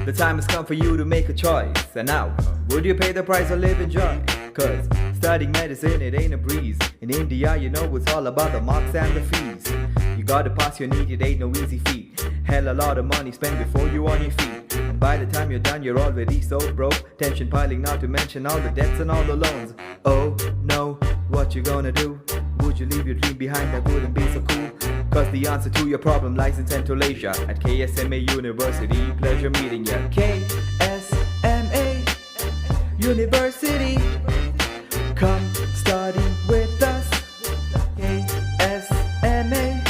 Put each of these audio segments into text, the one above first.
The time has come for you to make a choice. And now, would you pay the price or live in joy? Cause studying medicine, it ain't a breeze. In India, you know it's all about the marks and the fees. You gotta pass your NEET, it ain't no easy feat. Hell, a lot of money spent before you on your feet. And by the time you're done, you're already so broke. Tension piling, not to mention all the debts and all the loans. Oh no, what you gonna do? Would you leave your dream behind? That wouldn't be so cool. Cause the answer to your problem lies in Central Asia. At KSMA University, pleasure meeting ya. KSMA University, come study with us. KSMA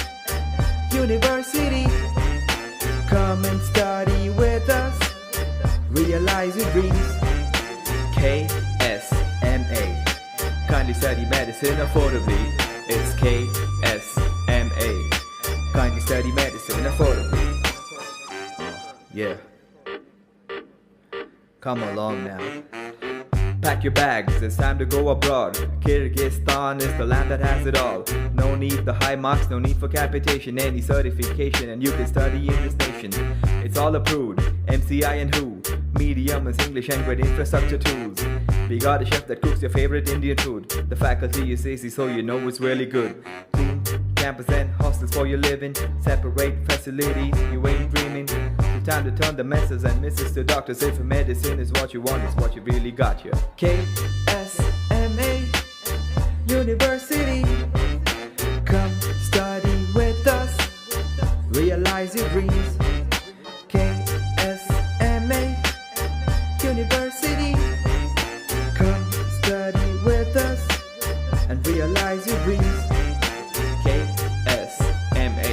University, come and study with us. Realize your dreams. KSMA, kindly study medicine affordably. It's KSMA, kindly study medicine affordably. Yeah, come along now. Pack your bags, it's time to go abroad. Kyrgyzstan is the land that has it all. No need the high marks, no need for capitation. Any certification and you can study in this nation. It's all approved, MCI and WHO. Medium is English and great infrastructure tools. We got a chef that cooks your favorite Indian food. The faculty is easy, so you know it's really good. Clean campus and hostels for your living. Separate facilities, you ain't dreaming. It's time to turn the messes and misses to doctors. If medicine is what you want, it's what you really got here. KSMA University, come study with us. Realize your dreams. KSMA University, come study with us and realize your dreams. KSMA,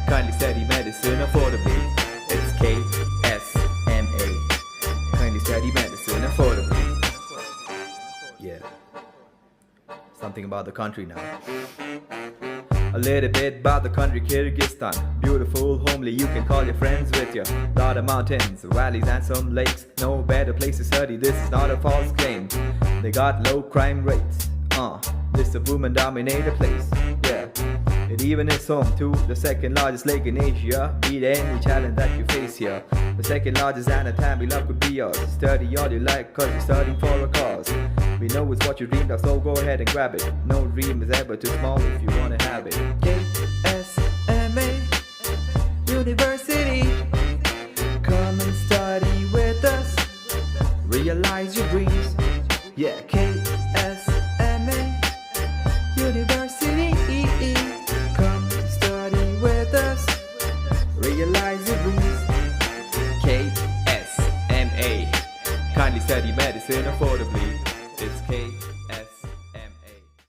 kindly study medicine affordably. It's KSMA, kindly study medicine affordably. Yeah, something about the country now. A little bit about the country Kyrgyzstan. Beautiful, homely, you can call your friends with you. Lot of mountains, valleys and some lakes. No better place to study, this is not a false claim. They got low crime rates. This a woman dominated place. Yeah, it even is home to the second largest lake in Asia. Beat any challenge that you face here. The second largest anatomy love could be yours. Study all you like cause you're studying for a cause. We know it's what you dreamed of, so go ahead and grab it. No dream is ever too small if you wanna have it. KSMA University, come and study with us. Realize your dreams. Yeah, KSMA University, come study with us. Realize your dreams. KSMA, kindly study medicine affordably. It's KSMA.